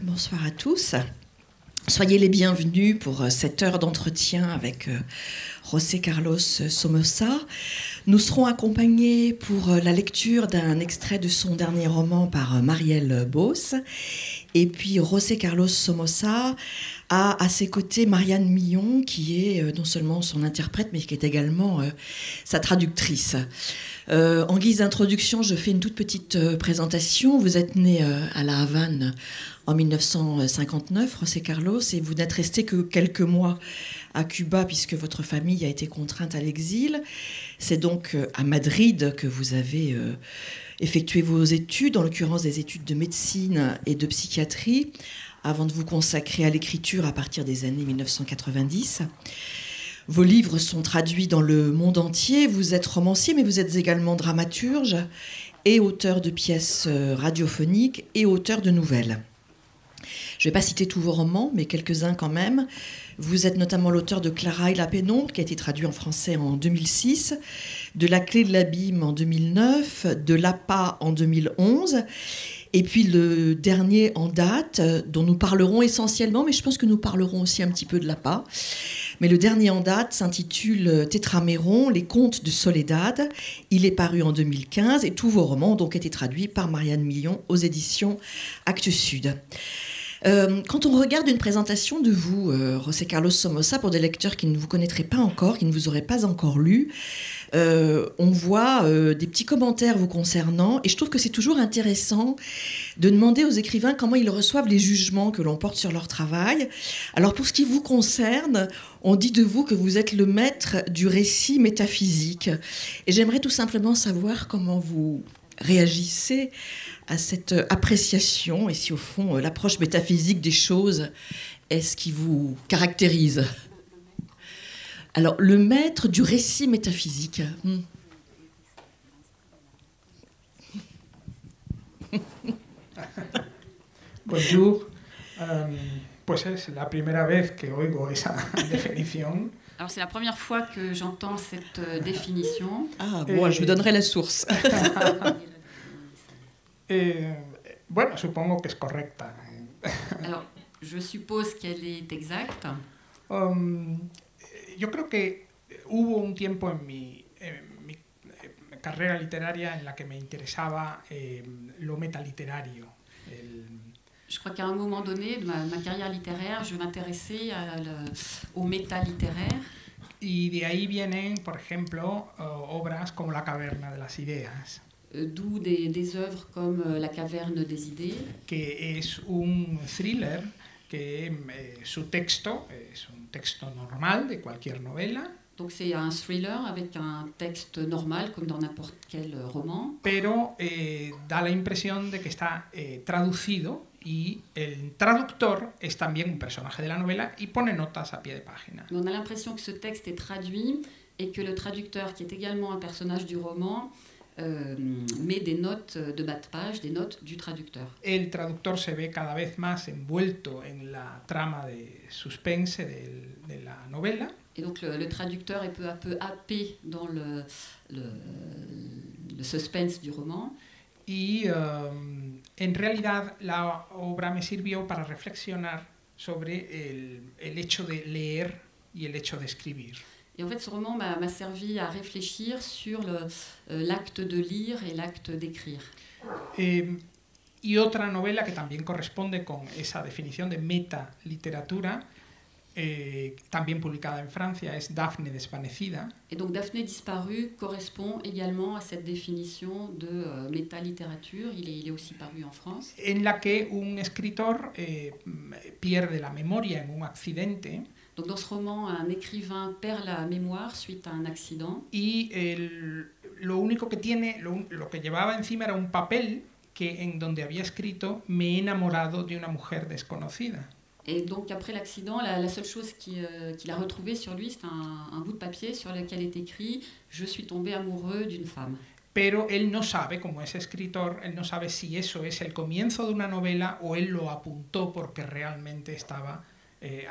bonsoir à tous. Soyez les bienvenus pour cette heure d'entretien avec José Carlos Somoza. Nous serons accompagnés pour la lecture d'un extrait de son dernier roman par Marielle Beauce. Et puis José Carlos Somoza a à ses côtés Marianne Millon, qui est non seulement son interprète, mais qui est également sa traductrice. En guise d'introduction, je fais une toute petite présentation. Vous êtes né à La Havane en 1959, José Carlos, et vous n'êtes resté que quelques mois à Cuba puisque votre famille a été contrainte à l'exil. C'est donc à Madrid que vous avez effectué vos études, en l'occurrence des études de médecine et de psychiatrie, avant de vous consacrer à l'écriture à partir des années 1990. Vos livres sont traduits dans le monde entier. Vous êtes romancier, mais vous êtes également dramaturge et auteur de pièces radiophoniques et auteur de nouvelles. Je ne vais pas citer tous vos romans, mais quelques-uns quand même. Vous êtes notamment l'auteur de Clara et la pénombre, qui a été traduit en français en 2006, de La clé de l'abîme en 2009, de L'Appât en 2011, et puis le dernier en date, dont nous parlerons essentiellement, mais je pense que nous parlerons aussi un petit peu de L'Appât. Mais le dernier en date s'intitule Tétraméron, les contes de Soledad. Il est paru en 2015 et tous vos romans ont donc été traduits par Marianne Millon aux éditions Actes Sud. Quand on regarde une présentation de vous, José Carlos Somoza, pour des lecteurs qui ne vous connaîtraient pas encore, qui ne vous auraient pas encore lu, on voit des petits commentaires vous concernant, et je trouve que c'est toujours intéressant de demander aux écrivains comment ils reçoivent les jugements que l'on porte sur leur travail. Alors pour ce qui vous concerne, on dit de vous que vous êtes le maître du récit métaphysique, et j'aimerais tout simplement savoir comment vous réagissez à cette appréciation et si au fond l'approche métaphysique des choses est ce qui vous caractérise. Alors, le maître du récit métaphysique. Bonjour. Pues es la primera vez que oigo esa definición. Alors c'est la première fois que j'entends cette définition. Ah, bon, je vous donnerai la source. Bueno, supongo que es correcta. Alors, je suppose qu'elle est exacte. Yo creo que hubo un tiempo en mi carrera literaria en la que me interesaba lo metaliterario. Je crois qu'à un moment donné de ma carrière littéraire, je m'intéressais au méta littéraire. Y de ahí vienen, por ejemplo, obras como La caverna de las ideas. D'où des œuvres comme La caverne des idées. Que es un thriller que su texto es un texto normal de cualquier novela. Donc c'est un thriller avec un texte normal comme dans n'importe quel roman. Pero da la impresión de que está traducido y el traductor es también un personaje de la novela y pone notas a pie de página. On a l'impression que ce texte est traduit et que le traducteur, qui est également un personnage du roman, met des notes de bas de page, des notes du traducteur. El traductor se ve cada vez más envuelto en la trama de suspense de la novela. Et donc le traducteur est peu à peu happé dans le suspense du roman. Y en realidad la obra me sirvió para reflexionar sobre el hecho de leer y el hecho de escribir. Et en fait, ce roman m'a servi à réfléchir sur l'acte de lire et l'acte d'écrire. Y otra novela que también corresponde con esa definición de metaliteratura, también publicada en Francia, es Dafne desvanecida. Et donc Daphné disparue correspond également à cette définition de métalittérature. Il est aussi paru en France. En la que un escritor pierde la memoria en un accidente. Donc dans ce roman, un écrivain perd la mémoire suite à un accident. Y lo único que tiene, lo que llevaba encima era un papel que en donde había escrito "me he enamorado de una mujer desconocida". Et donc après l'accident, la seule chose qu'il a retrouvée sur lui, c'est un bout de papier sur lequel est écrit « Je suis tombé amoureux d'une femme ». Pero él no sabe, como es escritor, él no sabe si eso es el comienzo de una novela o él lo apuntó porque realmente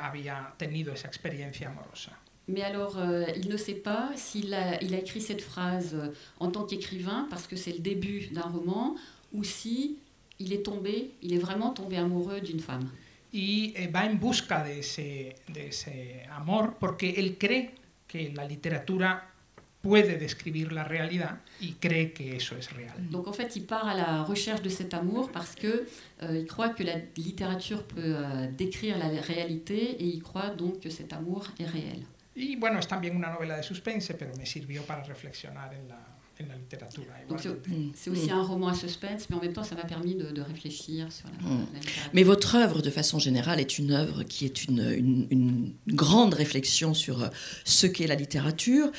había tenido esa experiencia amorosa. Mais alors, il ne sait pas s'il a écrit cette phrase en tant qu'écrivain, parce que c'est le début d'un roman, ou si il est vraiment tombé amoureux d'une femme. Y va en busca de ese amor porque él cree que la literatura puede describir la realidad y cree que eso es real. Donc en fait, il part à la recherche de cet amour parce que il croit que la littérature peut décrire la réalité et il croit donc que cet amour est réel. Y bueno, es también una novela de suspense, pero me sirvió para reflexionar en la littérature. Donc c'est aussi un roman à suspense, mais en même temps, ça m'a permis de réfléchir sur la littérature. Mais votre œuvre, de façon générale, est une œuvre qui est une grande réflexion sur ce qu'est la littérature.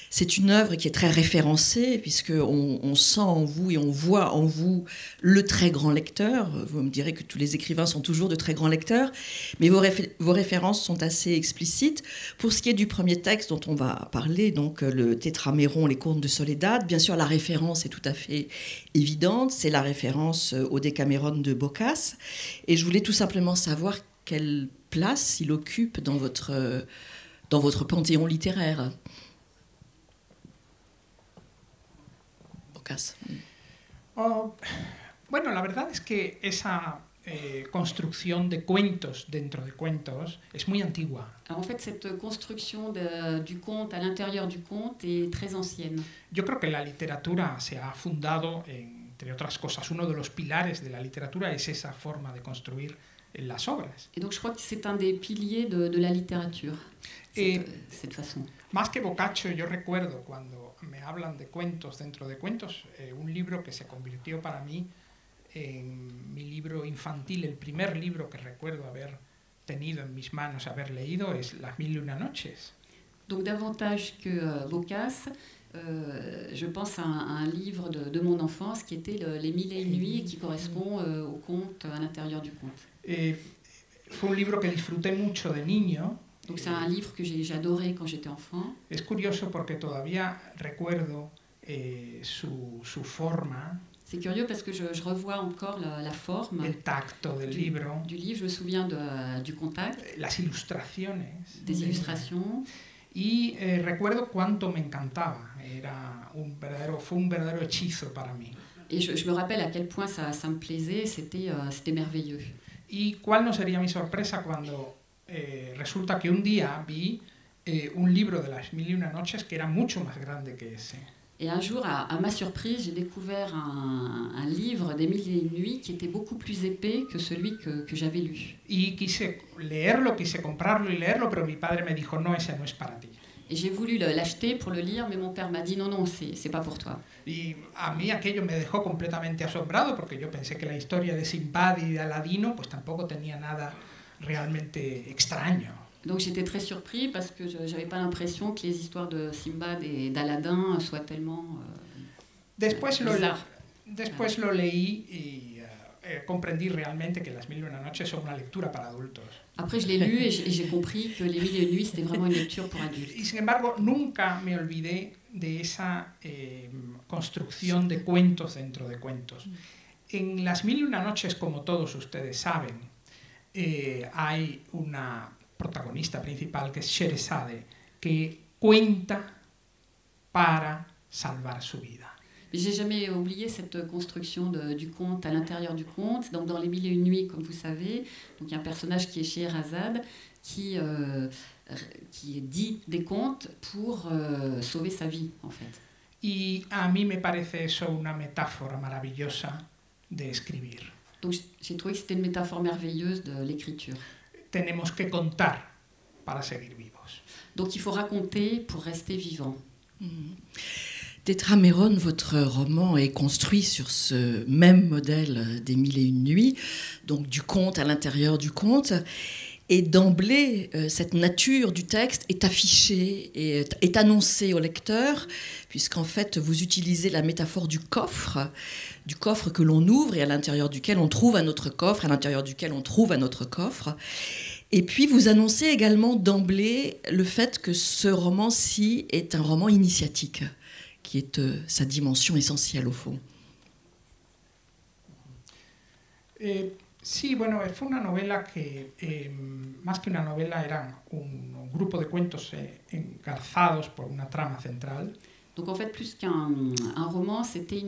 C'est une œuvre qui est très référencée, puisqu'on sent en vous et on voit en vous le très grand lecteur. Vous me direz que tous les écrivains sont toujours de très grands lecteurs, mais vos références sont assez explicites. Pour ce qui est du premier texte dont on va parler, donc le Tétraméron, les contes de Soledad, bien sûr la référence est tout à fait évidente, c'est la référence au Décaméron de Boccace. Et je voulais tout simplement savoir quelle place il occupe dans votre panthéon littéraire. Bueno, la verdad es que esa construcción de cuentos dentro de cuentos es muy antigua. Alors en fait, cette construction du conte à l'intérieur du conte est très ancienne. Yo creo que la literatura se ha fundado, entre otras cosas, uno de los pilares de la literatura es esa forma de construir las obras. Et donc je crois que c'est un des piliers de la littérature, cette façon. Más que Boccaccio, yo recuerdo cuando me hablan de cuentos dentro de cuentos, un libro que se convirtió para mí en mi libro infantil, el primer libro que recuerdo haber tenido en mis manos, haber leído, es Las Mil y Una Noches. Donc davantage que Boccace, je pense à un livre de mon enfance qui était Les Mille et Une Nuits et qui correspond au conte à l'intérieur du conte. Fue un libro que disfruté mucho de niño. Donc c'est un livre que j'ai adoré quand j'étais enfant. Es curioso porque todavía recuerdo su forma. C'est curieux parce que je revois encore la forme. El tacto del libro. Du livre, je me souviens du contact. Las ilustraciones. Des illustrations. Y recuerdo cuánto me encantaba. Fue un verdadero hechizo para mí. Et je me rappelle à quel point ça me plaisait, c'était merveilleux. Y cuál no sería mi sorpresa cuando resulta que un día vi un libro de Las Mil y Una Noches que era mucho más grande que ese. Et un jour, à ma surprise, j'ai découvert un livre des Mille et Une Nuits qui était beaucoup plus épais que celui que j'avais lu. Y quise leerlo, quise comprarlo y leerlo, pero mi padre me dijo, no, ese no es para ti. Et j'ai voulu l'acheter pour le lire, mais mon père m'a dit non, c'est pas pour toi. Y a mí aquello me dejó completamente asombrado porque yo pensé que la historia de Sinbad y de Aladino pues tampoco tenía nada realmente extraño. Donc j'étais très surpris parce que je n'avais pas l'impression que les histoires de Sinbad et d'Aladin soient tellement bizarres. Después lo leí y comprendí realmente que Las Mil y Una Noches son una lectura para adultos. Après je l'ai lu et j'ai compris que Les Mille et Une Nuits c'était vraiment une lecture pour adultes. Y sin embargo nunca me olvidé de esa construcción de cuentos dentro de cuentos. En Las Mil y Una Noches, como todos ustedes saben, hay una protagonista principal que es Sheresade, que cuenta para salvar su vida. J'ai jamais oublié cette construction du conte à l'intérieur du conte. Donc dans Les Mille et Une Nuits, comme vous savez, donc il y a un personnage qui est Scheherazade qui dit des contes pour sauver sa vie, en fait. Y a mí me parece eso una metáfora maravillosa de escribir. Donc j'ai trouvé que c'était une métaphore merveilleuse de l'écriture. Tenemos que contar para seguir vivos. Donc il faut raconter pour rester vivant. Tétraméron, votre roman est construit sur ce même modèle des Mille et Une Nuits, donc du conte à l'intérieur du conte. Et d'emblée, cette nature du texte est affichée et est annoncée au lecteur, puisqu'en fait, vous utilisez la métaphore du coffre que l'on ouvre et à l'intérieur duquel on trouve un autre coffre, à l'intérieur duquel on trouve un autre coffre. Et puis, vous annoncez également d'emblée le fait que ce roman-ci est un roman initiatique, qui est sa dimension essentielle au fond. Sí, bueno, fue una novela que, más que una novela, era un grupo de cuentos engarzados por una trama central. Donc en fait, plus qu'un roman, c'était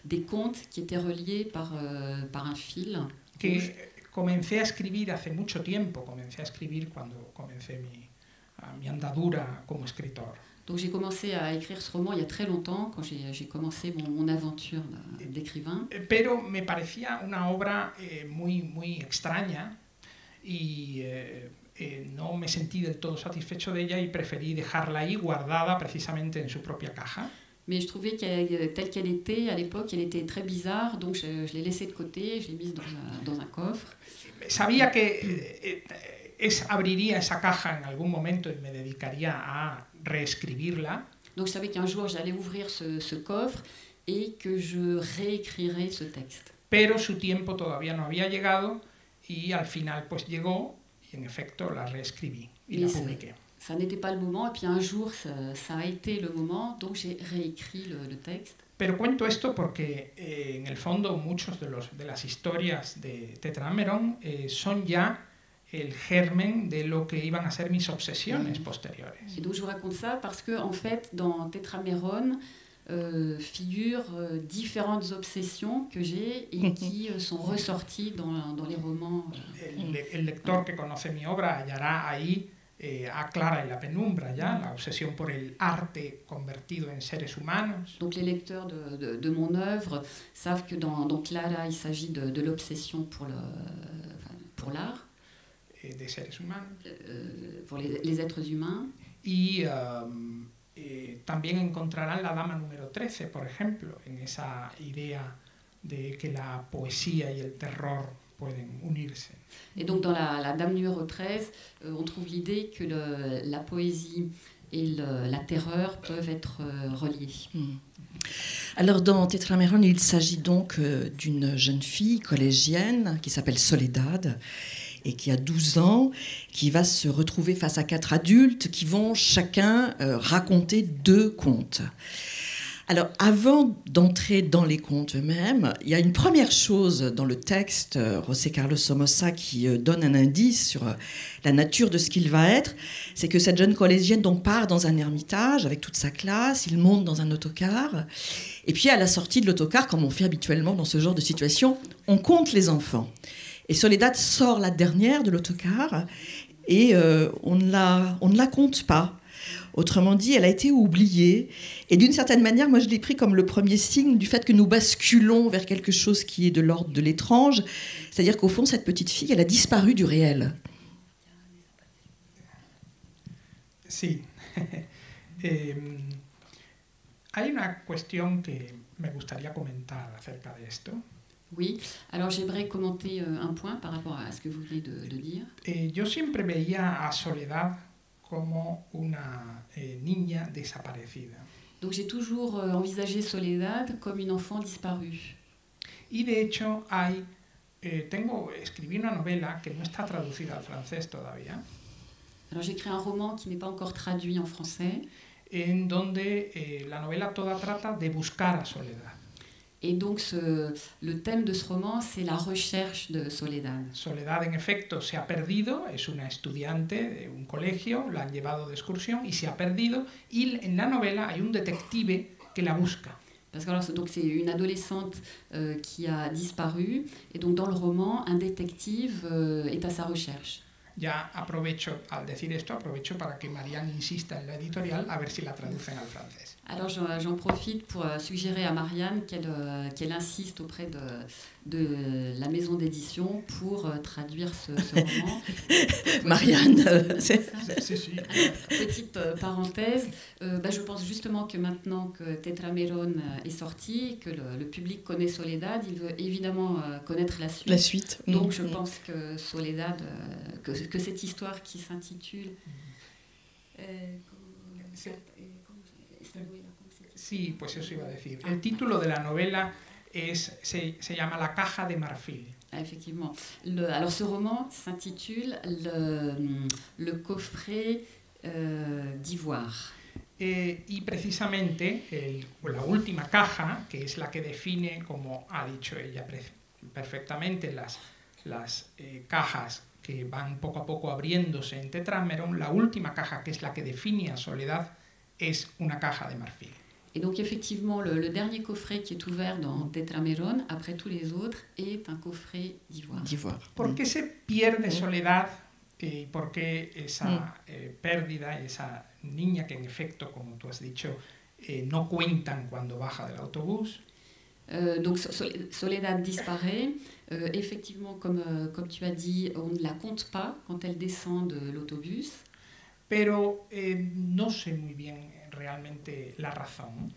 des contes qui étaient reliés par un fil. Que comencé a escribir hace mucho tiempo, comencé a escribir cuando comencé mi andadura como escritor. Donc j'ai commencé à écrire ce roman il y a très longtemps, quand j'ai commencé mon aventure d'écrivain. Pero me parecía una obra muy extraña y no me sentí del todo satisfecho de ella y preferí dejarla ahí guardada precisamente en su propia caja. Mais je trouvais telle qu'elle était à l'époque, elle était très bizarre, donc je l'ai laissée de côté, je l'ai mise dans un coffre. Sabía que abriría esa caja en algún momento y me dedicaría a reescribirla. Donc je savais qu'un jour j'allais ouvrir ce coffre et que je réécrirais ce texte. Pero su tiempo todavía no había llegado y al final pues llegó y en efecto la reescribí y la publiqué. Ça n'était pas le moment, et puis un jour ça a été le moment, donc j'ai réécrit le texte. Pero cuento esto porque en el fondo muchos de las historias de Tetraameron son ya el germen de lo que iban a ser mis obsesiones posteriores. Et donc je vous raconte ça parce que en fait dans Tetraameron figurent différentes obsessions que j'ai et qui sont ressorties dans les romans. El lector que conoce mi obra hallará ahí a Clara y la penumbra, ya, la obsesión por el arte convertido en seres humanos. Donc les lecteurs de mon œuvre savent que dans Clara, il s'agit de l'obsession pour l'art. De seres humanos. Pour les êtres humains. Y también encontrarán la dama número 13, por ejemplo, en esa idea de que la poesía y el terror pueden unirse. Et donc dans la dame numéro 13, on trouve l'idée que la poésie et la terreur peuvent être reliées. Alors dans Tetraameron, il s'agit donc d'une jeune fille collégienne qui s'appelle Soledad et qui a 12 ans, qui va se retrouver face à 4 adultes qui vont chacun raconter 2 contes. Alors, avant d'entrer dans les contes eux-mêmes, il y a une première chose dans le texte, José Carlos Somoza, qui donne un indice sur la nature de ce qu'il va être, c'est que cette jeune collégienne donc part dans un ermitage avec toute sa classe, il monte dans un autocar, et puis à la sortie de l'autocar, comme on fait habituellement dans ce genre de situation, on compte les enfants. Et Soledad sort la dernière de l'autocar, et on ne la compte pas. Autrement dit, elle a été oubliée. Et d'une certaine manière, moi je l'ai pris comme le premier signe du fait que nous basculons vers quelque chose qui est de l'ordre de l'étrange. C'est-à-dire qu'au fond, cette petite fille, elle a disparu du réel. Sí. Hay una cuestión que me gustaría comentar acerca de esto. Oui, alors j'aimerais commenter un point par rapport à ce que vous venez de dire. Yo siempre veía a Soledad como una niña desaparecida. Donc j'ai toujours envisagé Soledad comme une enfant disparue. Y de hecho escribí una novela que no está traducida al francés todavía. Alors j'ai écrit un roman qui n'est pas encore traduit en français. En donde la novela toda trata de buscar a Soledad. Et donc le thème de ce roman, c'est la recherche de Soledad. Soledad, en efecto, se ha perdido, es una estudiante de un colegio, la han llevado de excursión y se ha perdido, y en la novela hay un detective que la busca. Parce que donc c'est une adolescente qui a disparu, et donc dans le roman, un détective est à sa recherche. Ya aprovecho, al decir esto, aprovecho para que Marianne insista en la editorial a ver si la traducen al francés. Alors j'en profite pour suggérer à Marianne qu'elle insiste auprès de la maison d'édition pour traduire ce roman. Marianne, c'est... Petite parenthèse, je pense justement que maintenant que Tetraameron est sorti, que le public connaît Soledad, il veut évidemment connaître la suite. La suite. Donc je pense que Soledad, que cette histoire qui s'intitule... Sí, pues eso iba a decir. El título de la novela se llama La caja de marfil. Effectivement. Alors ce roman s'intitule le coffret d'ivoire. Y precisamente la última caja, que es la que define, como ha dicho ella perfectamente, las cajas que van poco a poco abriéndose en Tetraameron, la última caja, que es la que define a Soledad, es una caja de marfil. Et donc effectivement, le dernier coffret qui est ouvert dans Tetrameron, après tous les autres, est un coffret d'ivoire. ¿Por qué se pierde Soledad y por qué esa pérdida y esa niña que en efecto, como tú has dicho, no cuentan cuando baja del autobús? Donc Soledad disparaît. Effectivement, comme tu as dit, on ne la compte pas quand elle descend de l'autobus. Pero no sé muy bien realmente la razón.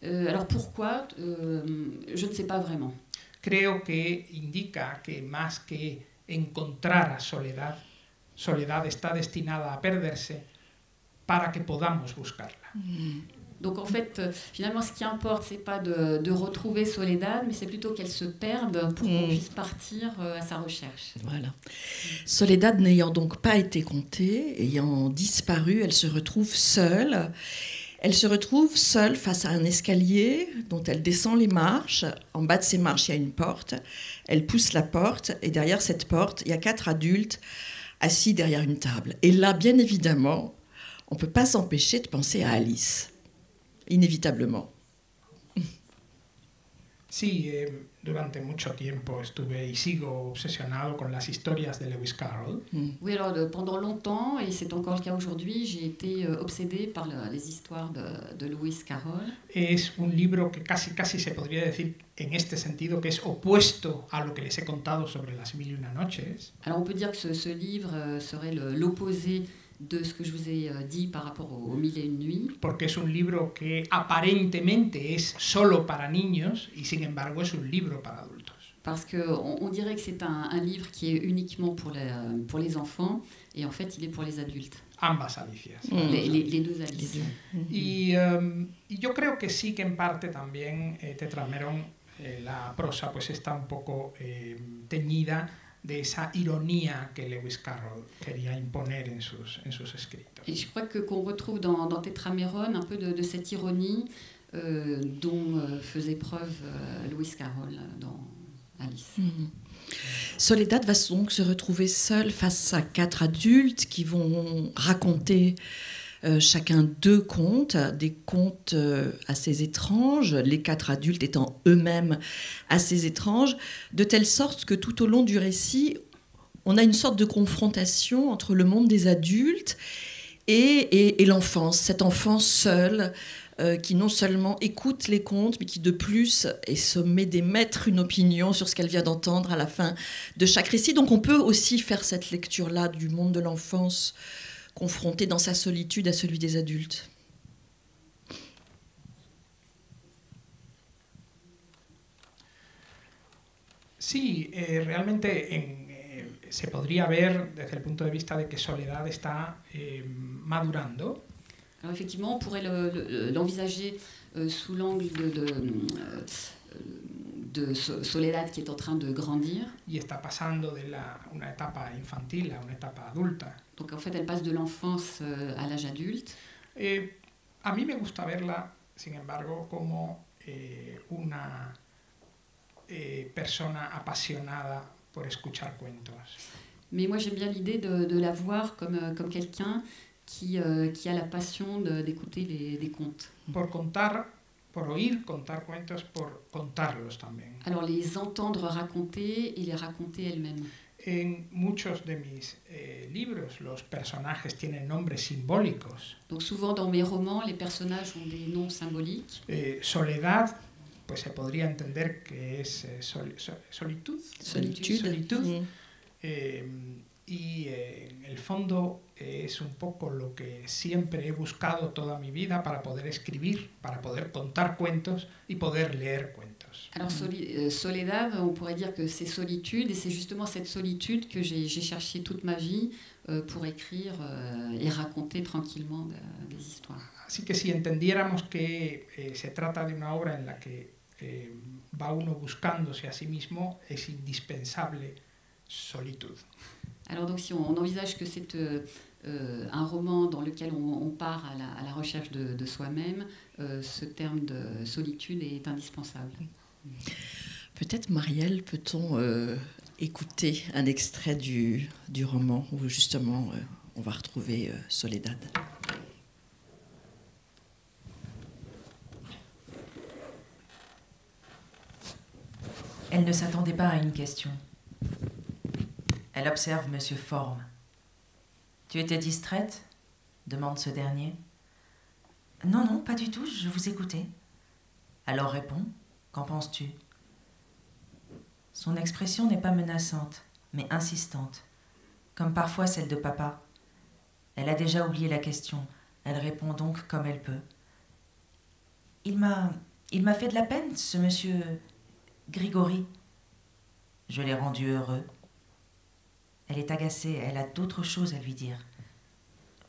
Alors pourquoi je ne sais pas vraiment. Creo que indica que más que encontrar a Soledad, Soledad está destinada a perderse para que podamos buscarla. Donc en fait, finalement, ce qui importe, c'est pas de retrouver Soledad, mais c'est plutôt qu'elle se perde pour qu'on puisse partir à sa recherche. Voilà. Soledad n'ayant donc pas été comptée, ayant disparu, elle se retrouve seule. Elle se retrouve seule face à un escalier dont elle descend les marches. En bas de ces marches, il y a une porte. Elle pousse la porte et derrière cette porte, il y a 4 adultes assis derrière une table. Et là, bien évidemment, on ne peut pas s'empêcher de penser à Alice. Inévitablement. Sí, durante mucho tiempo estuve y sigo obsesionado con las historias de Lewis Carroll. Oui, alors pendant longtemps, et c'est encore le cas aujourd'hui, j'ai été obsédée par les histoires de Lewis Carroll. Es un libro que casi se podría decir en este sentido que es opuesto a lo que les he contado sobre las mil y una noches. Alors on peut dire que ce livre serait l'opposé de ce que je vous ai dit par rapport aux Mille et une nuits. Porque es un libro que aparentemente es solo para niños y sin embargo es un libro para adultos. Parce qu'on dirait que c'est un livre qui est uniquement pour les enfants et en fait il est pour les adultes. Ambas Alicias. Les deux Alice. Y yo creo que sí que en parte también Tetrameron, la prosa pues está un poco teñida de esa ironía que Lewis Carroll quería imponer en sus escritos. Et je crois qu'on retrouve dans Tetrameron un peu de cette ironie dont faisait preuve Lewis Carroll dans Alice. Soledad va donc se retrouver seule face à 4 adultes qui vont raconter chacun 2 contes, des contes assez étranges, les 4 adultes étant eux-mêmes assez étranges, de telle sorte que tout au long du récit, on a une sorte de confrontation entre le monde des adultes et l'enfance, cette enfance seule qui non seulement écoute les contes, mais qui de plus est sommée d'émettre une opinion sur ce qu'elle vient d'entendre à la fin de chaque récit. Donc on peut aussi faire cette lecture-là du monde de l'enfance confronté dans sa solitude à celui des adultes. Sí, realmente se podría ver desde el punto de vista de que Soledad está madurando. Alors effectivement, on pourrait l'envisager sous l'angle de Soledad qui est en train de grandir. Y está pasando de una etapa infantil a una etapa adulta. Donc en fait, elle passe de l'enfance à l'âge adulte. A mí me gusta verla, sin embargo, como una persona apasionada por escuchar cuentos. Mais moi, j'aime bien l'idée de la voir comme quelqu'un qui a la passion d'écouter des contes. Por oír contar cuentos, por contarlos también. Alors les entendre raconter et les raconter elle-même. En muchos de mis libros, los personajes tienen nombres simbólicos. Donc souvent dans mes romans, les personnages ont des noms symboliques. Soledad, pues se podría entender que es solitud. Y en el fondo es un poco lo que siempre he buscado toda mi vida para poder escribir, para poder contar cuentos y poder leer cuentos. Alors Soledad, on pourrait dire que c'est solitude, et c'est justement cette solitude que j'ai cherché toute ma vie pour écrire et raconter tranquillement des histoires. Así que si entendiéramos que se trata de una obra en la que va uno buscándose a sí mismo, es indispensable solitud. Alors donc si on envisage que c'est un roman dans lequel on part à la recherche de soi-même, ce terme de solitude est indispensable. Peut-être, Marielle, peut-on écouter un extrait du roman où justement on va retrouver Soledad. Elle ne s'attendait pas à une question. Elle observe Monsieur Forme. « Tu étais distraite ?» demande ce dernier. « Non, non, pas du tout, je vous écoutais. » Alors réponds, qu'en penses-tu ? Son expression n'est pas menaçante, mais insistante, comme parfois celle de papa. Elle a déjà oublié la question, elle répond donc comme elle peut. Il m'a fait de la peine, ce monsieur Grigori. Je l'ai rendu heureux. Elle est agacée, elle a d'autres choses à lui dire.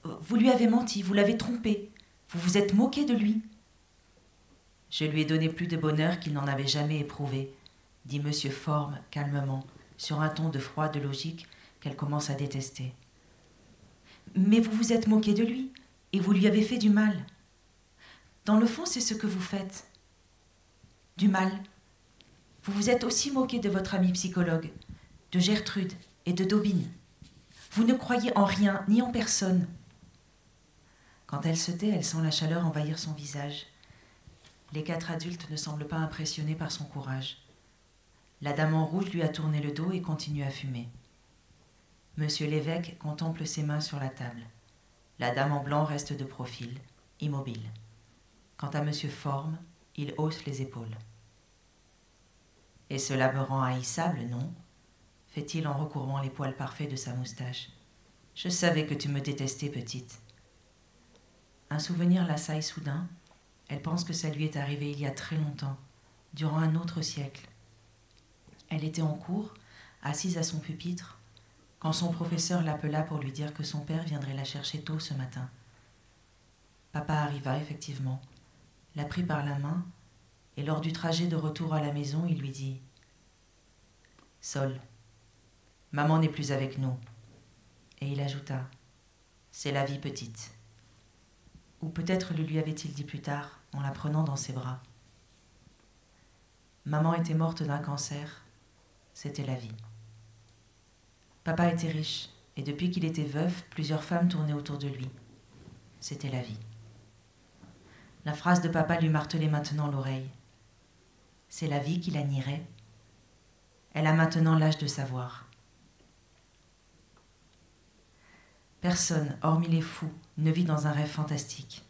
Vous lui avez menti, vous l'avez trompé, vous vous êtes moqué de lui. Je lui ai donné plus de bonheur qu'il n'en avait jamais éprouvé, dit Monsieur Forme calmement, sur un ton de froide logique qu'elle commence à détester. Mais vous vous êtes moqué de lui, et vous lui avez fait du mal. Dans le fond, c'est ce que vous faites. Du mal. Vous vous êtes aussi moqué de votre amie psychologue, de Gertrude et de Daubine. Vous ne croyez en rien, ni en personne. Quand elle se tait, elle sent la chaleur envahir son visage. Les 4 adultes ne semblent pas impressionnés par son courage. La dame en rouge lui a tourné le dos et continue à fumer. Monsieur l'évêque contemple ses mains sur la table. La dame en blanc reste de profil, immobile. Quant à Monsieur Forme, il hausse les épaules. « Et cela me rend haïssable, non ?» fait-il en recourbant les poils parfaits de sa moustache. « Je savais que tu me détestais, petite. » Un souvenir l'assaille soudain. Elle pense que ça lui est arrivé il y a très longtemps, durant un autre siècle. Elle était en cours, assise à son pupitre, quand son professeur l'appela pour lui dire que son père viendrait la chercher tôt ce matin. Papa arriva effectivement, la prit par la main, et lors du trajet de retour à la maison, il lui dit « Sol, maman n'est plus avec nous. » Et il ajouta « C'est la vie, petite. » Ou peut-être le lui avait-il dit plus tard, en la prenant dans ses bras. Maman était morte d'un cancer, c'était la vie. Papa était riche, et depuis qu'il était veuf, plusieurs femmes tournaient autour de lui. C'était la vie. La phrase de papa lui martelait maintenant l'oreille. C'est la vie qui la nierait. Elle a maintenant l'âge de savoir. Personne, hormis les fous, ne vit dans un rêve fantastique.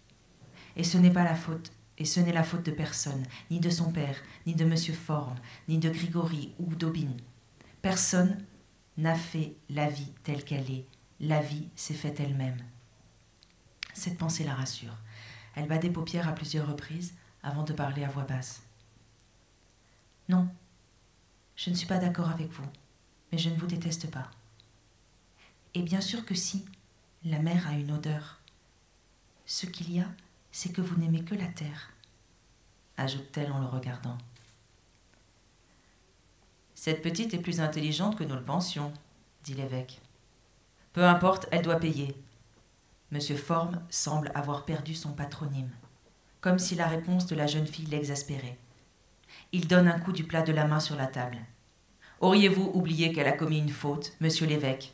Et ce n'est pas la faute, et ce n'est la faute de personne, ni de son père, ni de Monsieur Forme, ni de Grigori ou d'Aubine. Personne n'a fait la vie telle qu'elle est. La vie s'est faite elle-même. Cette pensée la rassure. Elle bat des paupières à plusieurs reprises avant de parler à voix basse. Non, je ne suis pas d'accord avec vous, mais je ne vous déteste pas. Et bien sûr que si, la mer a une odeur. Ce qu'il y a, c'est que vous n'aimez que la terre, ajoute-t-elle en le regardant. Cette petite est plus intelligente que nous le pensions, dit l'évêque. Peu importe, elle doit payer. Monsieur Forme semble avoir perdu son patronyme, comme si la réponse de la jeune fille l'exaspérait. Il donne un coup du plat de la main sur la table. Auriez-vous oublié qu'elle a commis une faute, monsieur l'évêque ?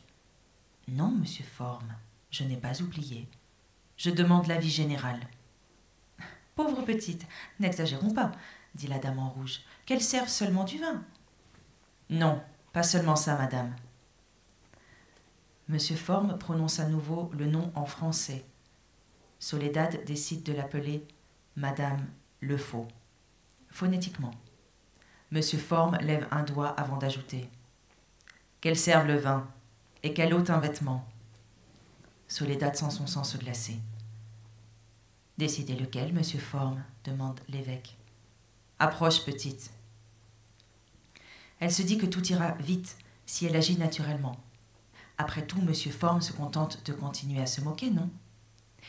Non, monsieur Forme, je n'ai pas oublié. Je demande l'avis général. Pauvre petite, n'exagérons pas, dit la dame en rouge, qu'elle serve seulement du vin. Non, pas seulement ça, madame. Monsieur Forme prononce à nouveau le nom en français. Soledad décide de l'appeler Madame Lefaux, phonétiquement. Monsieur Forme lève un doigt avant d'ajouter. Qu'elle serve le vin, et qu'elle ôte un vêtement. Soledad sent son sang se glacer. Décidez lequel, monsieur Forme, demande l'évêque. Approche, petite. Elle se dit que tout ira vite si elle agit naturellement. Après tout, monsieur Forme se contente de continuer à se moquer, non?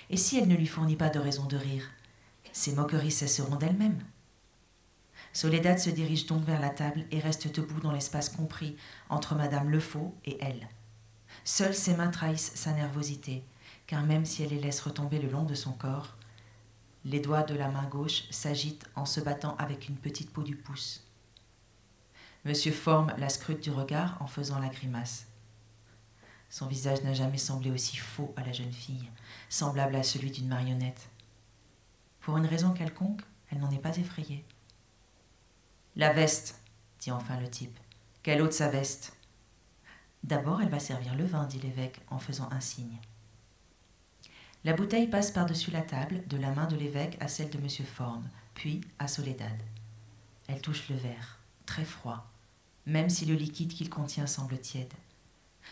Et si elle ne lui fournit pas de raison de rire, ces moqueries cesseront d'elles-mêmes. Soledad se dirige donc vers la table et reste debout dans l'espace compris entre madame Lefaux et elle. Seules ses mains trahissent sa nervosité, car même si elle les laisse retomber le long de son corps, les doigts de la main gauche s'agitent en se battant avec une petite peau du pouce. Monsieur Forme la scrute du regard en faisant la grimace. Son visage n'a jamais semblé aussi faux à la jeune fille, semblable à celui d'une marionnette. Pour une raison quelconque, elle n'en est pas effrayée. « La veste !» dit enfin le type. Qu'elle ôte sa veste. D'abord, elle va servir le vin, dit l'évêque en faisant un signe. La bouteille passe par-dessus la table, de la main de l'évêque à celle de M. Forme, puis à Soledad. Elle touche le verre, très froid, même si le liquide qu'il contient semble tiède.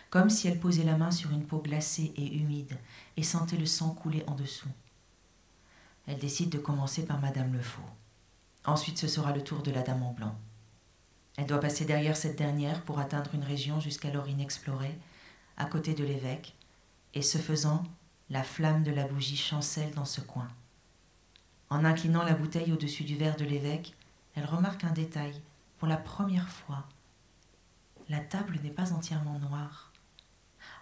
Comme si elle posait la main sur une peau glacée et humide et sentait le sang couler en dessous. Elle décide de commencer par Madame Le Faux. Ensuite, ce sera le tour de la dame en blanc. Elle doit passer derrière cette dernière pour atteindre une région jusqu'alors inexplorée, à côté de l'évêque, et ce faisant, la flamme de la bougie chancelle dans ce coin. En inclinant la bouteille au-dessus du verre de l'évêque, elle remarque un détail. Pour la première fois, la table n'est pas entièrement noire.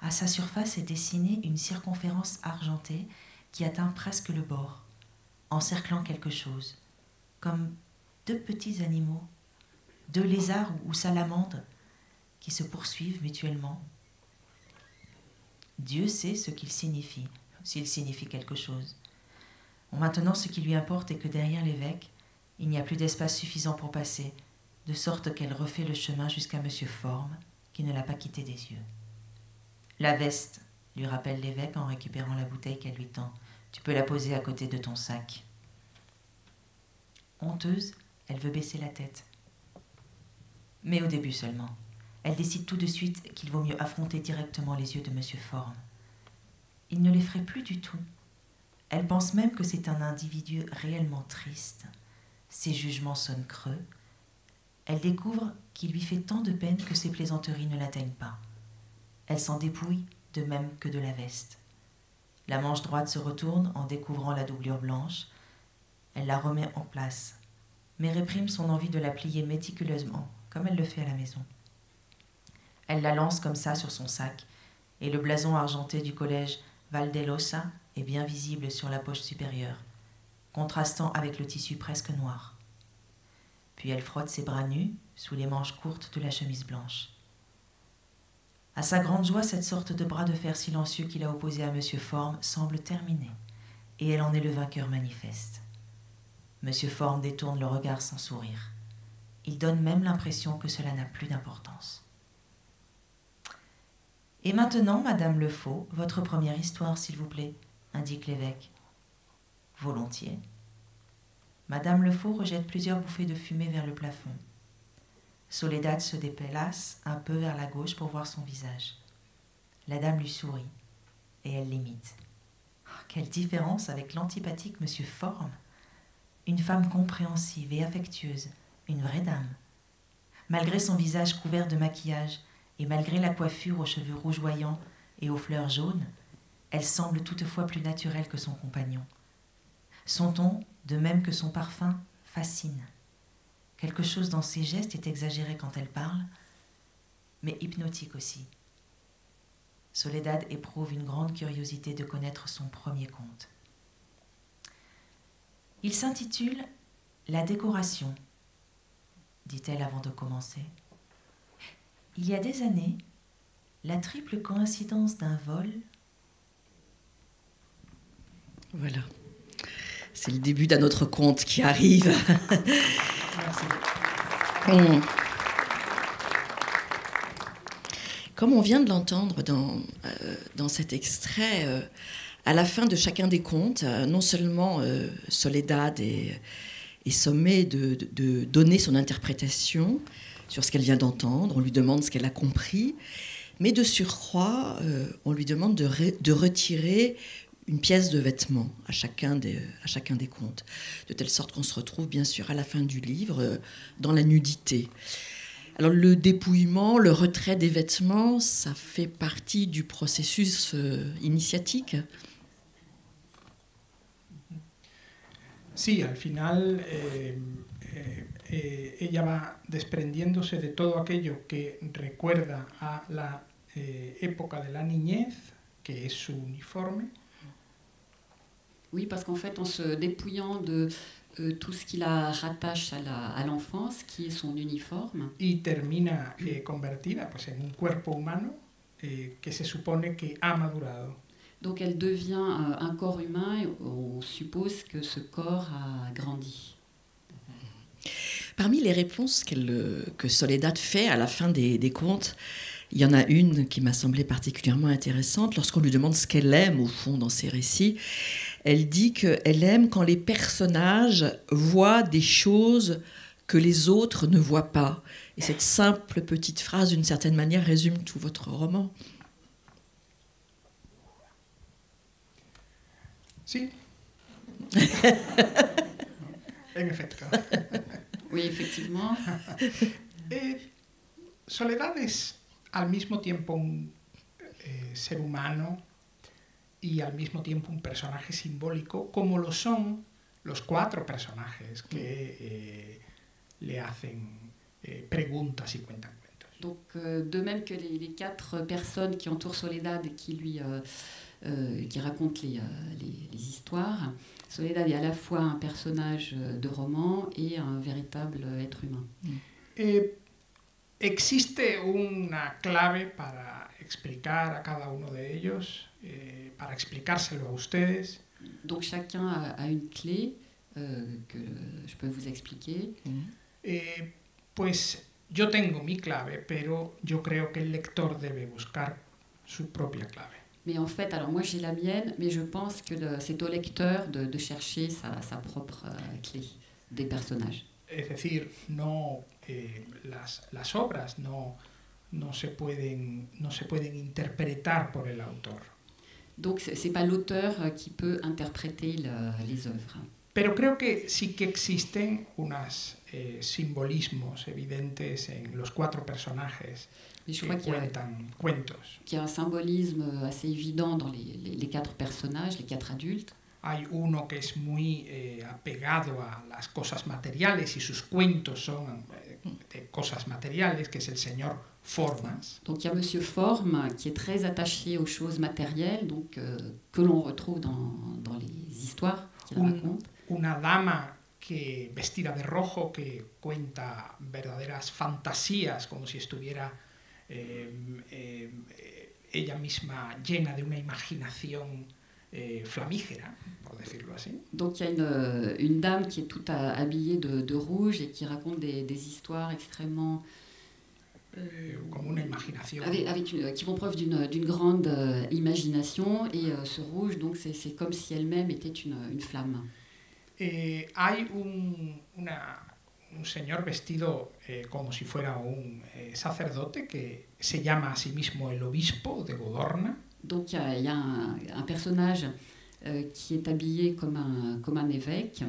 À sa surface est dessinée une circonférence argentée qui atteint presque le bord, encerclant quelque chose, comme 2 petits animaux, 2 lézards ou salamandres qui se poursuivent mutuellement. Dieu sait ce qu'il signifie, s'il signifie quelque chose. Maintenant, ce qui lui importe est que derrière l'évêque, il n'y a plus d'espace suffisant pour passer, de sorte qu'elle refait le chemin jusqu'à M. Forme, qui ne l'a pas quitté des yeux. « La veste », lui rappelle l'évêque en récupérant la bouteille qu'elle lui tend. « Tu peux la poser à côté de ton sac. » Honteuse, elle veut baisser la tête. Mais au début seulement. Elle décide tout de suite qu'il vaut mieux affronter directement les yeux de M. Forme. Il ne l'effraie plus du tout. Elle pense même que c'est un individu réellement triste. Ses jugements sonnent creux. Elle découvre qu'il lui fait tant de peine que ses plaisanteries ne l'atteignent pas. Elle s'en dépouille, de même que de la veste. La manche droite se retourne en découvrant la doublure blanche. Elle la remet en place, mais réprime son envie de la plier méticuleusement, comme elle le fait à la maison. Elle la lance comme ça sur son sac, et le blason argenté du collège Valdellosa est bien visible sur la poche supérieure, contrastant avec le tissu presque noir. Puis elle frotte ses bras nus sous les manches courtes de la chemise blanche. À sa grande joie, cette sorte de bras de fer silencieux qu'il a opposé à M. Forme semble terminé, et elle en est le vainqueur manifeste. M. Forme détourne le regard sans sourire. Il donne même l'impression que cela n'a plus d'importance. « Et maintenant, Madame Le Faux, votre première histoire, s'il vous plaît, » indique l'évêque. « Volontiers. » Madame Le Faux rejette plusieurs bouffées de fumée vers le plafond. Soledad se déplace un peu vers la gauche pour voir son visage. La dame lui sourit, et elle l'imite. Oh, quelle différence avec l'antipathique M. Forme! Une femme compréhensive et affectueuse, une vraie dame. Malgré son visage couvert de maquillage, et malgré la coiffure aux cheveux rougeoyants et aux fleurs jaunes, elle semble toutefois plus naturelle que son compagnon. Son ton, de même que son parfum, fascine. Quelque chose dans ses gestes est exagéré quand elle parle, mais hypnotique aussi. Soledad éprouve une grande curiosité de connaître son premier conte. Il s'intitule « La décoration », dit-elle avant de commencer. Il y a des années, la triple coïncidence d'un vol... Voilà. C'est le début d'un autre conte qui arrive. Comme on vient de l'entendre dans cet extrait, à la fin de chacun des contes, non seulement Soledad est sommée de donner son interprétation sur ce qu'elle vient d'entendre, on lui demande ce qu'elle a compris, mais de surcroît, on lui demande de retirer une pièce de vêtement à chacun des contes, de telle sorte qu'on se retrouve bien sûr à la fin du livre dans la nudité. Alors le dépouillement, le retrait des vêtements, ça fait partie du processus initiatique. Sí, al final ella va desprendiéndose de todo aquello que recuerda a la época de la niñez, que es su uniforme. Oui, parce qu'en fait, en se dépouillant de tout ce qui la rattache à l'enfance, qui est son uniforme. Y termina convertida pues, en un cuerpo humano que se supone que ha madurado. Donc elle devient un corps humain et on suppose que ce corps a grandi. Parmi les réponses que Soledad fait à la fin des contes, il y en a une qui m'a semblé particulièrement intéressante. Lorsqu'on lui demande ce qu'elle aime, au fond, dans ses récits, elle dit qu'elle aime quand les personnages voient des choses que les autres ne voient pas. Et cette simple petite phrase, d'une certaine manière, résume tout votre roman. Sí. En efecto. Oui, effectivement. Soledad es al mismo tiempo un ser humano y al mismo tiempo un personaje simbólico, como lo son los 4 personajes que le hacen preguntas y cuentan cuentos. Donc, de même que les 4 personnes qui entourent Soledad et qui racontent les histoires, Soledad est à la fois un personnage de roman et un véritable être humain. ¿Existe una clave para explicar a cada uno de ellos, para explicárselo a ustedes? Donc chacun a une clé que je peux vous expliquer. Pues yo tengo mi clave, pero yo creo que el lector debe buscar su propia clave. Mais en fait, alors moi j'ai la mienne, mais je pense que c'est au lecteur de chercher sa propre clé des personnages. Es decir, no, las obras no se pueden interpretar por el autor. Donc c'est pas l'auteur qui peut interpréter les œuvres. Pero creo que sí que existen unos simbolismos evidentes en los 4 personajes que cuentan cuentos. Il y a un symbolisme assez évident dans les 4 personnages, les 4 adultes. Hay uno que es muy apegado a las cosas materiales y sus cuentos son de cosas materiales, que es el señor Formas. Donc il y a Monsieur Forme qui est très attaché aux choses matérielles, donc que l'on retrouve dans les histoires qu'il raconte. Una dama que vestida de rojo que cuenta verdaderas fantasías, como si estuviera ella misma llena de una imaginación flamígera, por decirlo así. Donc il y a une dame qui est toute habillée de rouge et qui raconte des histoires extrêmement como una imaginación. Qui font preuve d'une grande imagination, et ce rouge, donc c'est comme si elle-même était une flamme. Hay un señor vestido como si fuera un sacerdote que se llama a sí mismo el obispo de Godorna. Donc il y a un personnage qui est habillé comme un évêque,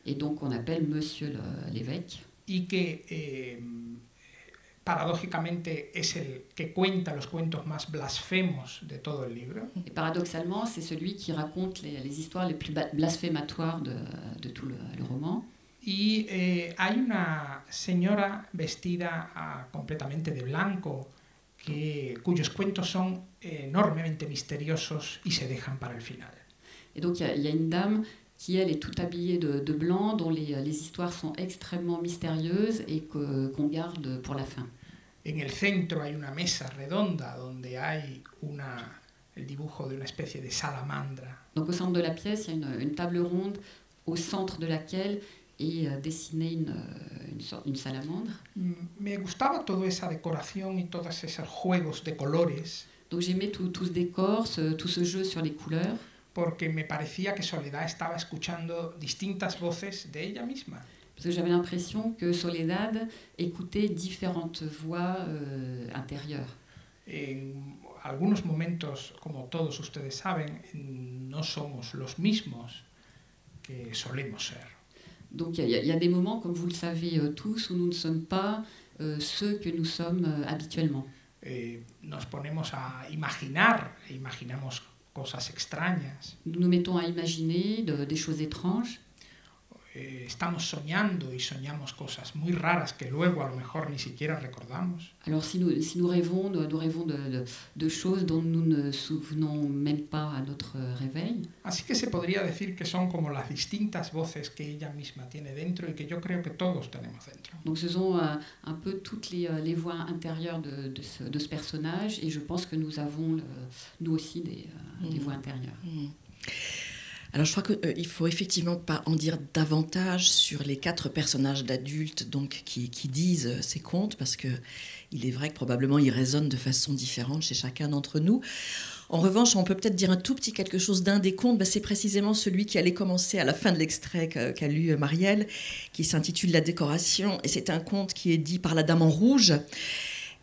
et donc on appelle Monsieur l'évêque. Y que paradójicamente es el que cuenta los cuentos más blasfemos de todo el libro. Et paradoxalement, c'est celui qui raconte les histoires les plus blasphématoires de tout le roman. Y hay una señora vestida completamente de blanco, cuyos cuentos son enormemente misteriosos y se dejan para el final. Et donc il y a une dame qui, elle, est toute habillée de blanc, dont les histoires sont extrêmement mystérieuses et qu'on garde pour la fin. En el centro hay una mesa redonda donde hay el dibujo de una especie de salamandra. Donc au centre de la pièce, il y a une table ronde au centre de laquelle est dessinée une salamandre. Me gustaba toda esa decoración y todos esos juegos de colores. Donc j'aimais tout ce décor, tout ce jeu sur les couleurs. Porque me parecía que Soledad estaba escuchando distintas voces de ella misma. Parce que j'avais l'impression que Soledad écoutait différentes voix intérieures. En algunos momentos, como todos ustedes saben, no somos los mismos que solemos ser. Donc il y a des moments, comme vous le savez tous, où nous ne sommes pas ceux que nous sommes habituellement. Nos ponemos a imaginar, e imaginamos cosas extrañas. Nous nous mettons à imaginer des choses étranges. Estamos soñando y soñamos cosas muy raras que luego a lo mejor ni siquiera recordamos. Alors si nous rêvons, de choses dont nous ne souvenons même pas à notre réveil. Así que se podría decir que son como las distintas voces que ella misma tiene dentro y que yo creo que todos tenemos dentro. Donc ce sont un peu toutes les voix intérieures de ce personnage, et je pense que nous avons nous aussi des voix intérieures. Alors je crois qu'il faut effectivement pas en dire davantage sur les 4 personnages d'adultes donc, qui disent ces contes, parce qu'il est vrai que probablement ils résonnent de façon différente chez chacun d'entre nous. En revanche, on peut peut-être dire un tout petit quelque chose d'un des contes, c'est précisément celui qui allait commencer à la fin de l'extrait qu'a lu Marielle, qui s'intitule « La décoration », et c'est un conte qui est dit par la Dame en rouge,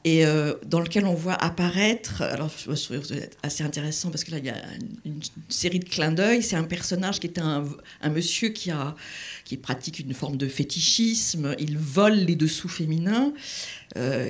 et dans lequel on voit apparaître, alors je trouve assez intéressant parce que là il y a une série de clins d'œil, c'est un personnage qui est un monsieur qui pratique une forme de fétichisme, il vole les dessous féminins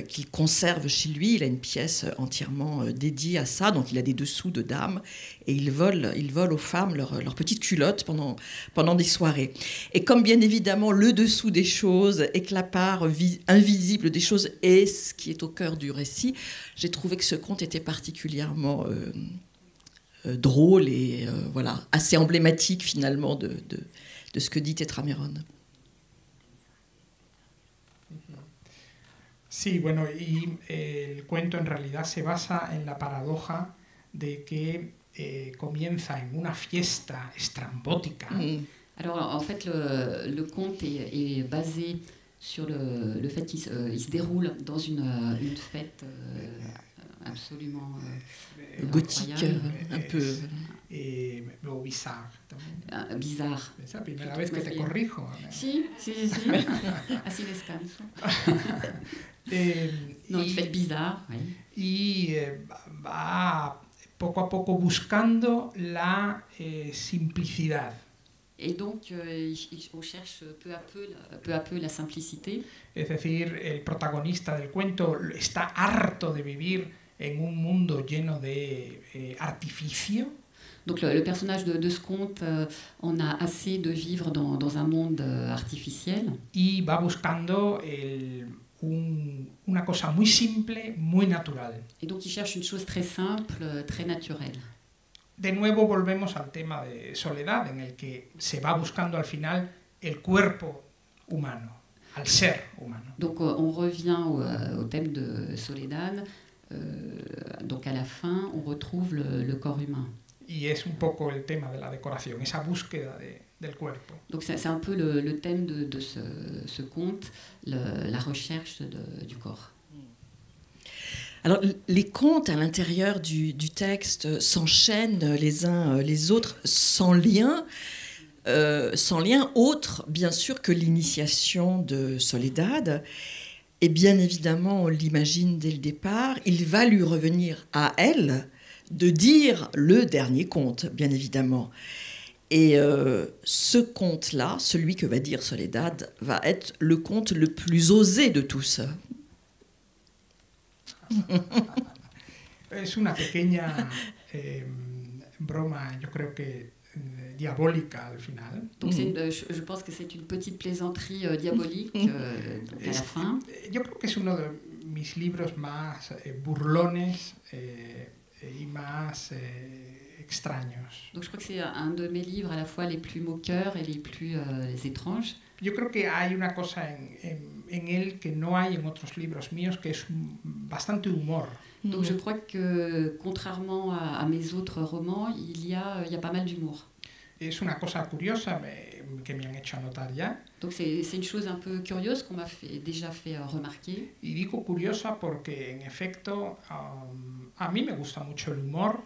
qu'il conserve chez lui, il a une pièce entièrement dédiée à ça, donc il a des dessous de dames et il vole aux femmes leurs petites culottes pendant des soirées. Et comme bien évidemment le dessous des choses et que la part invisible des choses est ce qui est au cœur du récit, j'ai trouvé que ce conte était particulièrement drôle et voilà, assez emblématique finalement de ce que dit Tetrameron. Sí, bueno, y el cuento en realidad se basa en la paradoja de que comienza en una fiesta estrambótica. Alors en fait, le conte est basé sur le fait qu'il se déroule dans une fête absolument gothique, un peu... o bizarre también. Bizarre. Es la primera vez que te corrijo. Sí. Así descanso. No, une fête bizarre. Oui. Y va poco a poco buscando la simplicidad. Et donc, on cherche peu à peu la simplicité. Es decir, el protagonista del cuento está harto de vivir en un mundo lleno de artificio. Donc le personnage de ce conte en a assez de vivre dans un monde artificiel. Y va buscando una cosa muy simple, muy natural. Et donc il cherche une chose très simple, très naturelle. De nuevo volvemos al tema de Soledad, en el que se va buscando al final el cuerpo humano, al ser humano. Donc on revient au thème de Soledad. Donc à la fin, on retrouve le corps humain. Y es un poco el tema de la decoración, esa búsqueda del cuerpo. Donc c'est un peu le thème de ce conte, la recherche du corps. Alors, les contes à l'intérieur du texte s'enchaînent les uns les autres sans lien autre, bien sûr, que l'initiation de Soledad. Et bien évidemment, on l'imagine dès le départ, il va lui revenir à elle de dire le dernier conte, bien évidemment. Et ce conte-là, celui que va dire Soledad, va être le conte le plus osé de tous. Es una pequeña broma, yo creo que diabólica al final. Donc je pense que c'est une petite plaisanterie diabolique donc à la fin. Yo creo que es uno de mis libros más burlones y más extraños. Donc je crois que c'est un de mes livres à la fois les plus moqueurs et les plus étranges. Yo creo que hay una cosa en él que no hay en otros libros míos, que es bastante humor. Donc je crois que contrairement à mes autres romans, il y a pas mal d'humour. Es una cosa curiosa que me han hecho notar ya. Donc c'est une chose un peu curieuse qu'on m'a déjà fait remarquer. Y digo curiosa porque en efecto a mí me gusta mucho el humor.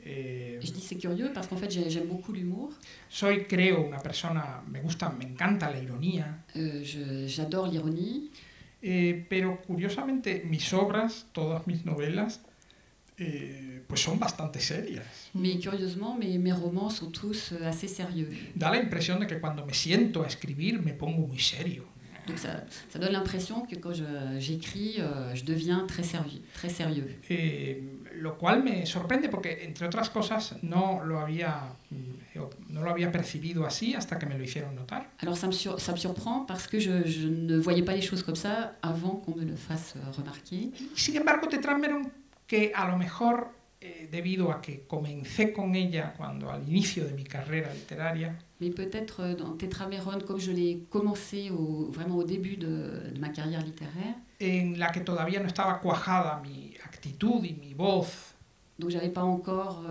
Je dis c'est curieux parce qu'en fait j'aime beaucoup l'humour. Soy, creo, una persona, me encanta la ironía. J'adore l'ironie. Pero curiosamente mis obras, todas mis novelas, pues son bastante serias. Mais curieusement, mes romans sont tous assez sérieux. Da la impresión de que cuando me siento a escribir me pongo muy serio. Donc ça donne l'impression que quand j'écris, je deviens très sérieux. Lo cual me sorprende porque, entre otras cosas, no lo había percibido así hasta que me lo hicieron notar. Alors ça me surprend parce que je ne voyais pas les choses comme ça avant qu'on me le fasse remarquer. Sin embargo, Tetrameron, que a lo mejor debido a que comencé con ella cuando al inicio de mi carrera literaria. Mais peut-être dans Tetrameron, comme je l'ai commencé vraiment au début de ma carrière littéraire. En la que todavía no estaba cuajada mi actitud y mi voz. Donc j'avais pas encore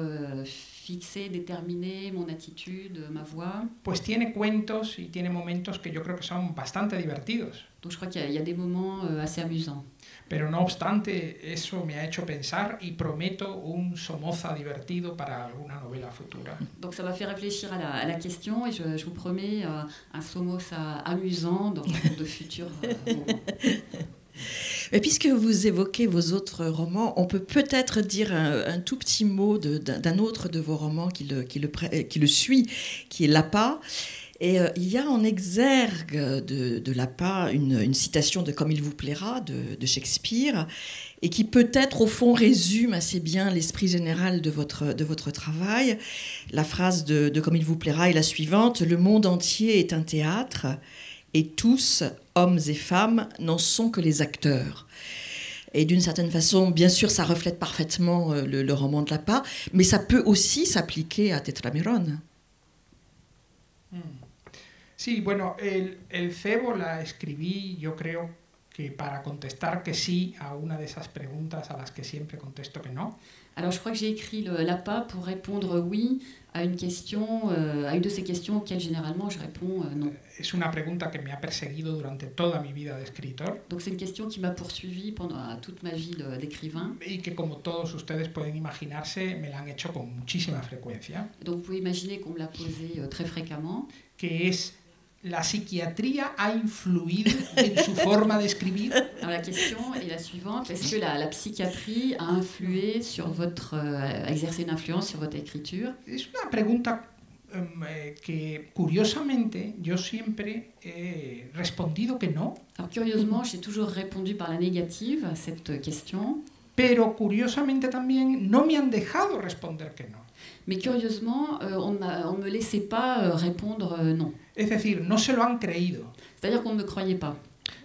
fixé, déterminé mon attitude, ma voix. pues tiene cuentos y tiene momentos que yo creo que son bastante divertidos. Donc je crois qu'il y a des moments assez amusants. Pero no obstante, eso me ha hecho pensar y prometo un Somoza divertido para alguna novela futura. Donc ça m'a fait réfléchir à la question et je vous promets un Somoza amusant dans de futurs moments. Et puisque vous évoquez vos autres romans, on peut peut-être dire un tout petit mot d'un autre de vos romans qui le suit, qui est L'appât. Et il y a en exergue de L'appât une citation de Comme il vous plaira de Shakespeare, et qui peut-être au fond résume assez bien l'esprit général de votre travail. La phrase de Comme il vous plaira est la suivante: le monde entier est un théâtre, et tous, hommes et femmes, n'en sont que les acteurs. Et d'une certaine façon, bien sûr, ça reflète parfaitement le roman de L'appât, mais ça peut aussi s'appliquer à Tetrameron. Sí, bueno, el cebo la escribí, yo creo que para contestar que sí a una de esas preguntas a las que siempre contesto que no. Alors je crois que j'ai écrit L'appât pour répondre oui à une question, à une de ces questions auxquelles généralement je réponds non. Es una pregunta que me ha perseguido durante toda mi vida de escritor. Donc c'est une question qui m'a poursuivi pendant toute ma vie d'écrivain. Y que, como todos ustedes pueden imaginarse, me la han hecho con muchísima frecuencia. Donc vous pouvez imaginer qu'on me l'a posée très fréquemment. Que es: ¿la psiquiatría ha influido en su forma de escribir? Alors la question est la suivante: est-ce que la psychiatrie a influé sur exercé une influence sur votre écriture? Es una pregunta que, curiosamente, yo siempre he respondido que no. Alors curieusement, j'ai toujours répondu par la négative à cette question. Pero curiosamente también no me han dejado responder que no. Mais curieusement, on ne me laissait pas répondre non. Es decir, no se lo han creído. C'est-à-dire qu'on ne me croyait pas.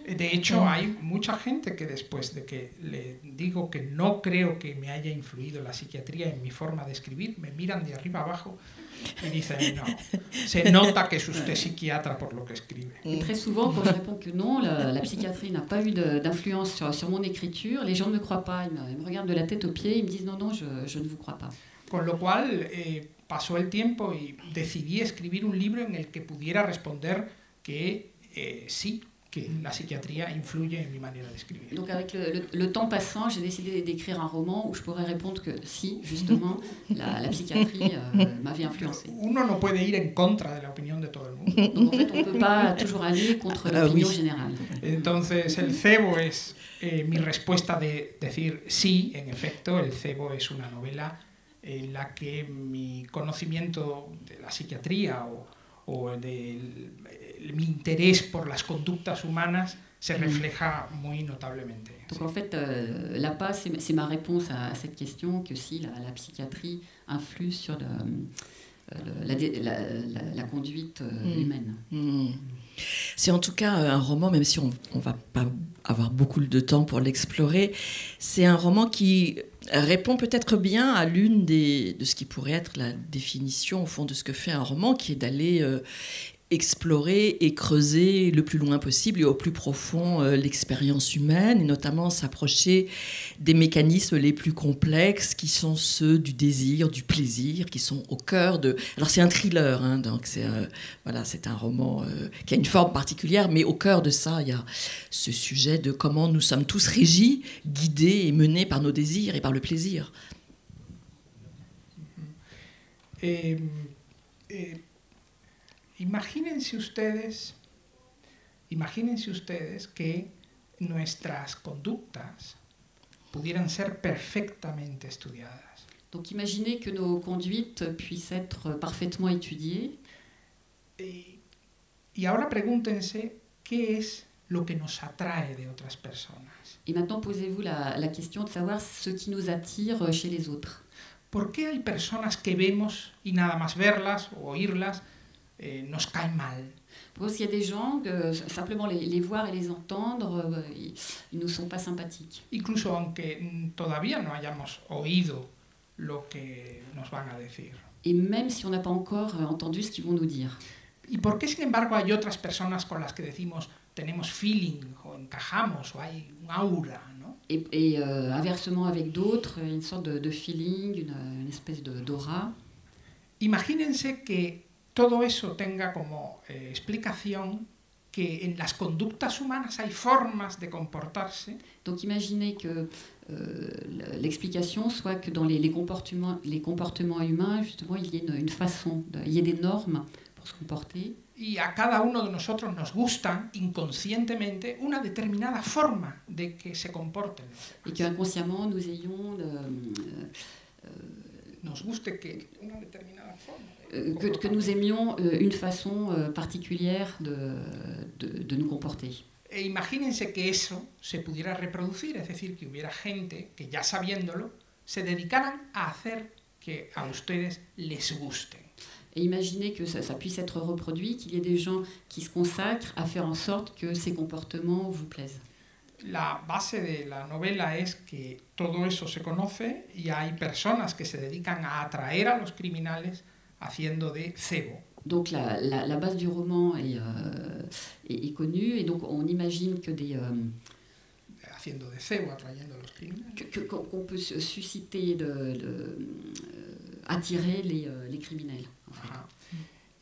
De hecho, hay mucha gente que después de que le digo que no creo que me haya influido la psiquiatría en mi forma de escribir, me miran de arriba abajo y dicen: no, se nota que es usted psiquiatra por lo que escribe. Et très souvent, quand je réponds que non, la psychiatrie n'a pas eu d'influence sur mon écriture, les gens ne me croient pas, ils me regardent de la tête aux pieds, ils me disent non, je ne vous crois pas. Con lo cual pasó el tiempo y decidí escribir un libro en el que pudiera responder que sí, que la psiquiatría influye en mi manera de escribir. Donc avec le temps passant, j'ai décidé d'écrire un roman où je pourrais répondre que si, justement, la psychiatrie m'avait influencé. Uno no puede ir en contra de la opinión de todo el mundo. Donc en fait, on ne peut pas toujours aller contre l'opinion générale. Entonces el cebo es mi respuesta de decir sí, en efecto, el cebo es una novela en la que mi conocimiento de la psiquiatría o mi interés por las conductas humanas se refleja muy notablemente. Donc en fait, L'appât, c'est ma réponse à cette question, que si la psychiatrie influe sur la conduite humaine. C'est en tout cas un roman, même si on ne va pas avoir beaucoup de temps pour l'explorer, c'est un roman qui répond peut-être bien à l'une de ce qui pourrait être la définition au fond de ce que fait un roman, qui est d'aller explorer et creuser le plus loin possible et au plus profond l'expérience humaine, et notamment s'approcher des mécanismes les plus complexes qui sont ceux du désir, du plaisir, qui sont au cœur de... Alors c'est un thriller, hein, donc c'est un roman qui a une forme particulière, mais au cœur de ça, il y a ce sujet de comment nous sommes tous régis, guidés et menés par nos désirs et par le plaisir. Imagínense ustedes que nuestras conductas pudieran ser perfectamente estudiadas. Donc imaginez que nos conduites puissent être parfaitement étudiées. Y ahora pregúntense qué es lo que nos atrae de otras personas. Et maintenant posez-vous la question de savoir ce qui nous attire chez les autres. ¿Por qué hay personas que vemos y nada más verlas o oírlas nos caen mal? Parce qu'il y a des gens que simplement les voir et les entendre, ils ne sont pas sympathiques. Incluso aunque todavía no hayamos oído lo que nos van a decir. Et même si on n'a pas encore entendu ce qu'ils vont nous dire. ¿Y por qué, sin embargo, hay otras personas con las que decimos tenemos feeling o encajamos o hay un aura, ¿no? Et inversement avec d'autres, une sorte de feeling, une espèce d'aura. Imagínense que todo eso tenga como explicación que en las conductas humanas hay formas de comportarse. Donc imaginez que l'explication soit que dans les comportements humains, justement, il y ait une façon, il y ait des normes pour se comporter. Y a cada uno de nosotros nos gusta inconscientemente una determinada forma de que se comporten. Et qu'inconsciemment, nous ayons nos guste que una determinada forma. Que nous aimions une façon particulière de nous comporter. E imagínense que eso se pudiera reproducir, es decir, que hubiera gente que ya sabiéndolo se dedicaran a hacer que a ustedes les gusten. Et imaginez que ça puisse être reproduit, qu'il y ait des gens qui se consacrent à faire en sorte que ces comportements vous plaisent. La base de la novela es que todo eso se conoce y hay personas que se dedican a atraer a los criminales haciendo de cebo. Donc la base du roman est connue et donc on imagine que haciendo de cebo, atrayendo a los criminales. Qu'on peut susciter, attirer les criminels. En fait.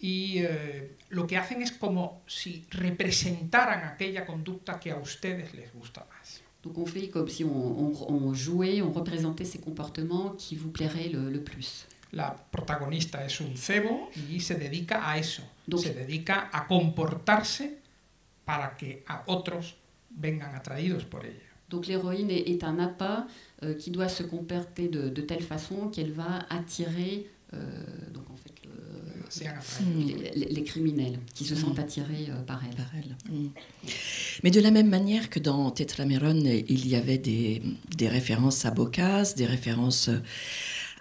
Y lo que hacen es como si representaran aquella conducta que a ustedes les gusta más. Donc on fait comme si on jouait, on représentait ces comportements qui vous plairaient le plus. La protagonista es un cebo y se dedica a eso. Donc, se dedica a comportarse para que a otros vengan atraídos por ella. Donc l'héroïne est un appât qui doit se comporter de telle façon qu'elle va attirer donc en fait les criminels qui se sentent attirés par elle. Mais de la même manière que dans Tetrameron, il y avait des références à Boccace, des références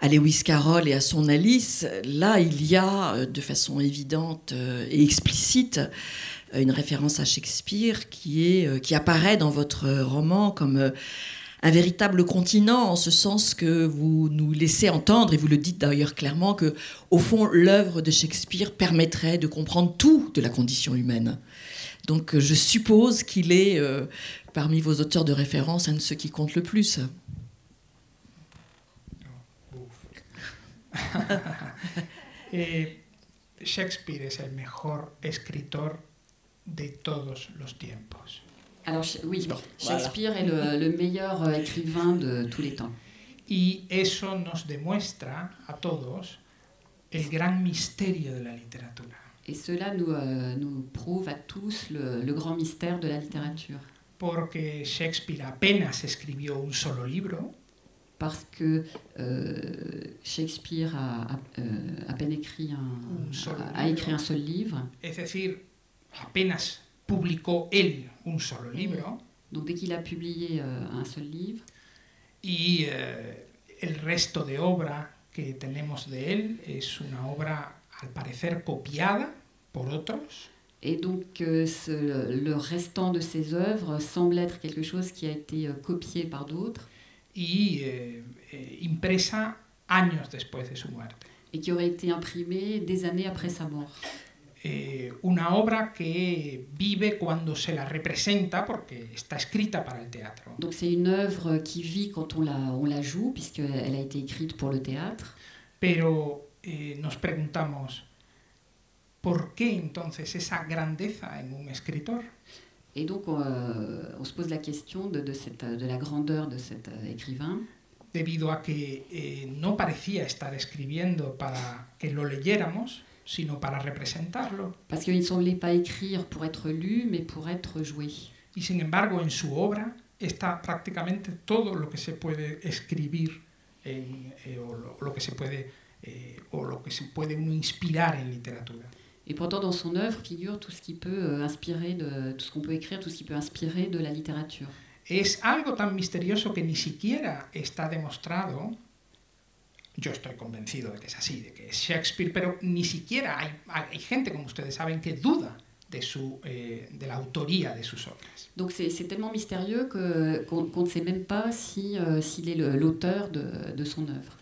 à Lewis Carroll et à son Alice, là il y a de façon évidente et explicite une référence à Shakespeare qui apparaît dans votre roman comme un véritable continent, en ce sens que vous nous laissez entendre, et vous le dites d'ailleurs clairement, que au fond l'œuvre de Shakespeare permettrait de comprendre tout de la condition humaine. Donc je suppose qu'il est parmi vos auteurs de référence un de ceux qui compte le plus. Shakespeare es el mejor escritor de todos los tiempos. Alors oui, Shakespeare est le meilleur écrivain de tous les temps. Y eso nos demuestra a todos el gran misterio de la literatura. Et cela nous prouve à tous le grand mystère de la littérature. Porque Shakespeare apenas escribió un solo libro. Parce que Shakespeare a à peine écrit un seul livre. Es decir, apenas publicó él un solo libro. Donc dès qu'il a publié un seul livre. Y el resto de obra que tenemos de él es una obra al parecer copiada por otros. Et donc le restant de ses œuvres semble être quelque chose qui a été copié par d'autres. Y impresa años después de su muerte. Et qui aurait été imprimé des années après sa mort. Una obra que vive cuando se la representa porque está escrita para el teatro. Donc c'est une œuvre qui vit quand on la joue, puisqu'elle a été écrite pour le théâtre. Pero nos preguntamos, ¿por qué entonces esa grandeza en un escritor? Et donc on se pose la question de la grandeur de cet écrivain. Debido a que no parecía estar escribiendo para que lo leyéramos, sino para representarlo. Parce qu'il ne semblait pas écrire pour être lu, mais pour être joué. Y sin embargo, en su obra está prácticamente todo lo que se puede escribir o lo que se puede uno inspirar en literatura. Et pourtant, dans son œuvre figure tout ce qui peut inspirer tout ce qu'on peut écrire, tout ce qui peut inspirer de la littérature. Es algo tan misterioso que ni siquiera está demostrado. Yo estoy convencido de que es así, de que es Shakespeare, pero ni siquiera hay gente, como ustedes saben, que duda de la autoría de sus obras. Donc c'est tellement mystérieux qu'on ne sait même pas s'il est l'auteur de son œuvre.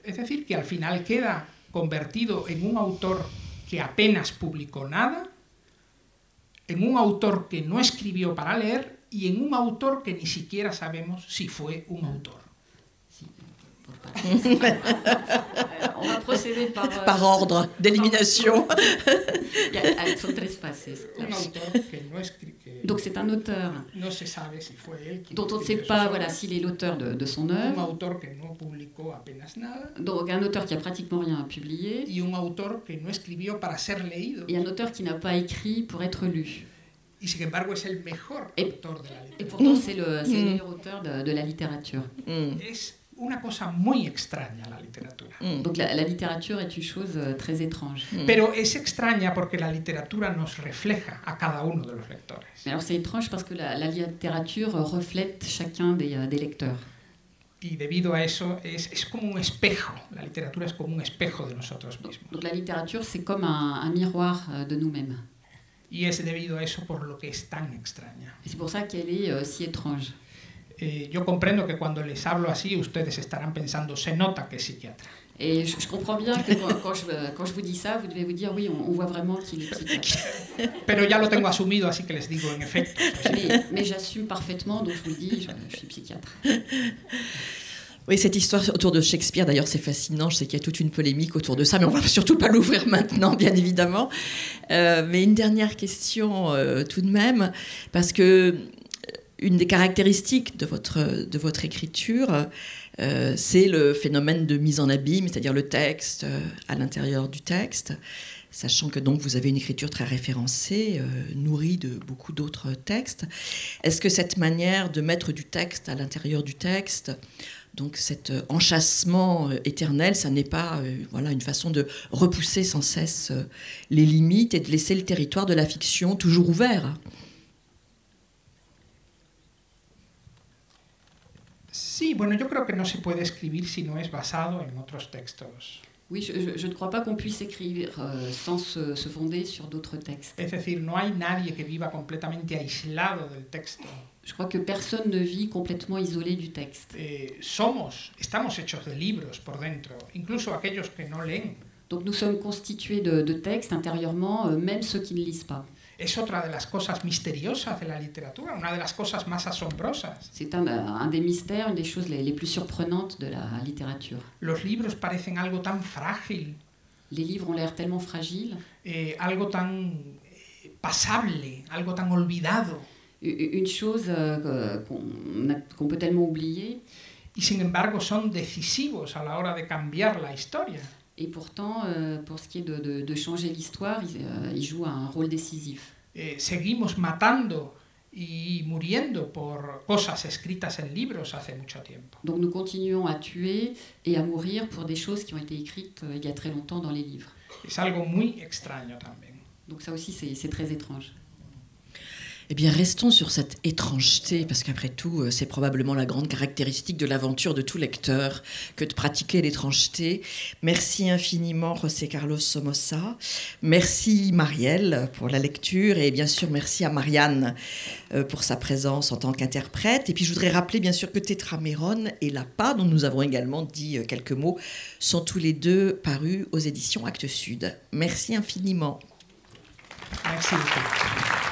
Es decir, que al final queda convertido en un autor que apenas publicó nada, en un autor que no escribió para leer y en un autor que ni siquiera sabemos si fue un autor. On va procéder par... par ordre d'élimination. Son tres fases. Un autor que no Donc c'est un auteur no se sabe si fue él quien dont on ne sait escribió pas sus voilà, obras, s'il est l'auteur de son un œuvre, autor que no publicó apenas nada donc un auteur qui a pratiquement rien publié, y un autor que no escribió para ser leído et un auteur qui n'a pas écrit pour être lu. y sin embargo es el mejor autor de la Et literatura. pourtant c'est le meilleur auteur de la littérature. Es una cosa muy extraña la literatura. Donc la littérature est une chose très étrange. Pero es extraña porque la literatura nos refleja a cada uno de los lectores. Mais alors c'est étrange parce que la littérature reflète chacun des lecteurs. Y debido a eso es como un espejo. La literatura es como un espejo de nosotros mismos. Donc la littérature c'est comme un miroir de nous-mêmes. Y es debido a eso por lo que es tan extraña. Et c'est pour ça qu'elle est si étrange. Yo comprendo que cuando les hablo así, ustedes estarán pensando, se nota que es psiquiatra. Et je comprends bien que quand je vous dis ça, vous devez vous dire oui, on voit vraiment qu'il est psychiatre. Pero ya lo tengo asumido, así que les digo en efecto. Mais j'assume parfaitement, donc je vous le dis, je suis psychiatre. Oui, cette histoire autour de Shakespeare, d'ailleurs, c'est fascinant. Je sais qu'il y a toute une polémique autour de ça, mais on va surtout pas l'ouvrir maintenant, bien évidemment. Mais une dernière question tout de même, parce que une des caractéristiques de votre écriture, c'est le phénomène de mise en abîme, c'est-à-dire le texte à l'intérieur du texte, sachant que donc vous avez une écriture très référencée, nourrie de beaucoup d'autres textes. Est-ce que cette manière de mettre du texte à l'intérieur du texte, donc cet enchâssement éternel, ça n'est pas voilà, une façon de repousser sans cesse les limites et de laisser le territoire de la fiction toujours ouvert? Sí, bueno, yo creo que no se puede escribir si no es basado en otros textos. Oui, je ne crois pas qu'on puisse écrire sans se fonder sur d'autres textes. Es decir, no hay nadie que viva completamente aislado del texto. Je crois que personne ne vit complètement isolé du texte. Estamos hechos de libros por dentro, incluso aquellos que no leen. Donc nous sommes constitués de textes intérieurement, même ceux qui ne lisent pas. Es otra de las cosas misteriosas de la literatura, una de las cosas más asombrosas. C'est un des mystères, une des choses les plus surprenantes de la littérature. Los libros parecen algo tan frágil. Les livres ont l'air tellement fragiles. Algo tan pasable, algo tan olvidado. Une chose qu'on peut tellement oublier. Y sin embargo son decisivos a la hora de cambiar la historia. Et pourtant, pour ce qui est de changer l'histoire, il joue un rôle décisif. Seguimos matando y muriendo por cosas escritas en libros hace mucho tiempo. Donc nous continuons à tuer et à mourir pour des choses qui ont été écrites il y a très longtemps dans les livres. Es algo muy extraño también. Donc ça aussi, c'est très étrange. Eh bien, restons sur cette étrangeté, parce qu'après tout, c'est probablement la grande caractéristique de l'aventure de tout lecteur que de pratiquer l'étrangeté. Merci infiniment, José Carlos Somoza. Merci, Marielle, pour la lecture. Et bien sûr, merci à Marianne pour sa présence en tant qu'interprète. Et puis, je voudrais rappeler, bien sûr, que Tétraméron et Lapa, dont nous avons également dit quelques mots, sont tous les deux parus aux éditions Actes Sud. Merci infiniment. Merci beaucoup.